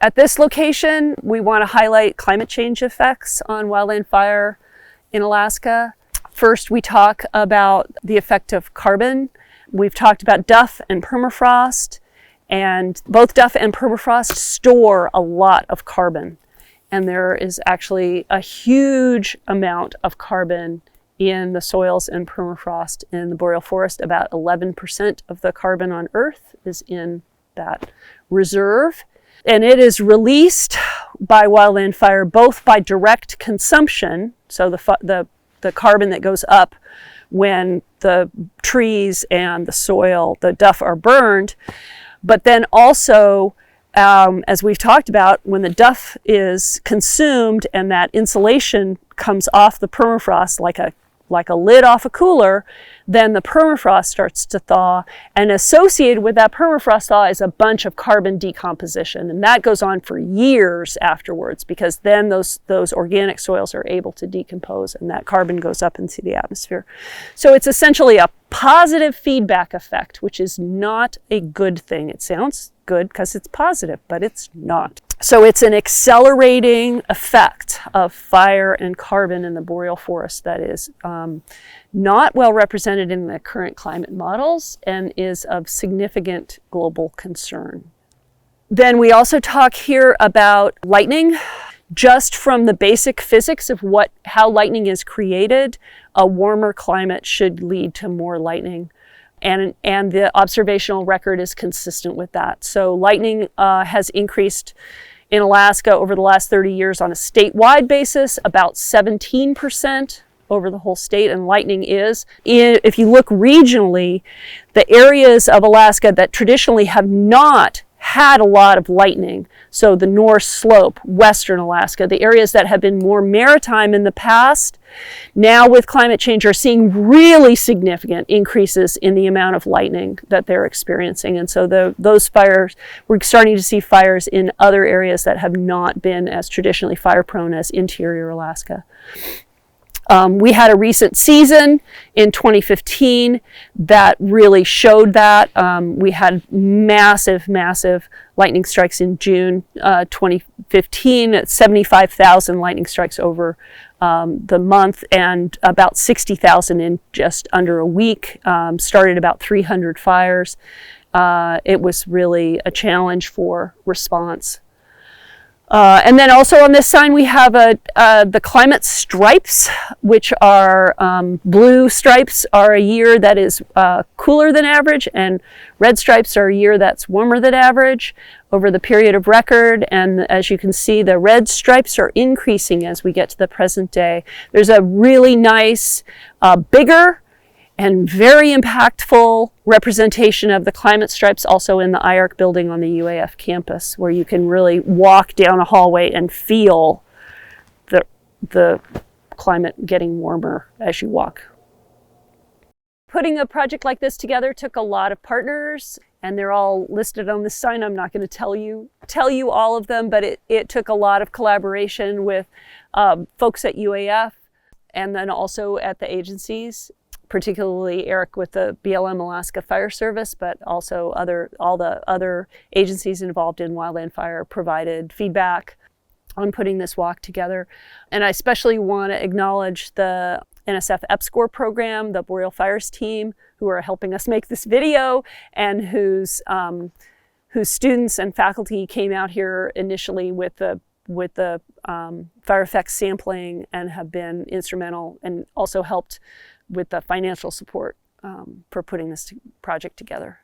At this location, we want to highlight climate change effects on wildland fire in Alaska. First, we talk about the effect of carbon. We've talked about duff and permafrost, and both duff and permafrost store a lot of carbon. And there is actually a huge amount of carbon in the soils and permafrost in the boreal forest. About 11% of the carbon on Earth is in that reserve. And it is released by wildland fire both by direct consumption, so the carbon that goes up when the trees and the soil, the duff, are burned, but then also, as we've talked about, when the duff is consumed and that insulation comes off the permafrost like a lid off a cooler, then the permafrost starts to thaw, and associated with that permafrost thaw is a bunch of carbon decomposition, and that goes on for years afterwards, because then those organic soils are able to decompose and that carbon goes up into the atmosphere. So it's essentially a positive feedback effect, which is not a good thing. It sounds good because it's positive, but it's not. So it's an accelerating effect of fire and carbon in the boreal forest that is not well represented in the current climate models and is of significant global concern. Then we also talk here about lightning. Just from the basic physics of how lightning is created, a warmer climate should lead to more lightning. And the observational record is consistent with that. So lightning has increased in Alaska over the last 30 years on a statewide basis, about 17% over the whole state, and lightning is. If you look regionally, the areas of Alaska that traditionally have not had a lot of lightning, so the North Slope, Western Alaska, the areas that have been more maritime in the past, now with climate change are seeing really significant increases in the amount of lightning that they're experiencing. And so those fires, we're starting to see fires in other areas that have not been as traditionally fire prone as interior Alaska. We had a recent season in 2015 that really showed that. We had massive lightning strikes in June 2015, 75,000 lightning strikes over the month, and about 60,000 in just under a week. Started about 300 fires. It was really a challenge for response. And then also on this sign we have the climate stripes, which are blue stripes are a year that is cooler than average, and red stripes are a year that's warmer than average over the period of record. And as you can see, the red stripes are increasing as we get to the present day. There's a really nice, bigger and very impactful representation of the climate stripes also in the IARC building on the UAF campus, where you can really walk down a hallway and feel the climate getting warmer as you walk. Putting a project like this together took a lot of partners, and they're all listed on this sign. I'm not going to tell you all of them, but it took a lot of collaboration with folks at UAF and then also at the agencies, particularly Eric with the BLM Alaska Fire Service, but also all the other agencies involved in wildland fire provided feedback on putting this walk together. And I especially want to acknowledge the NSF EPSCoR program, the Boreal Fires team, who are helping us make this video, and whose students and faculty came out here initially with the fire effects sampling and have been instrumental and also helped with the financial support for putting this project together.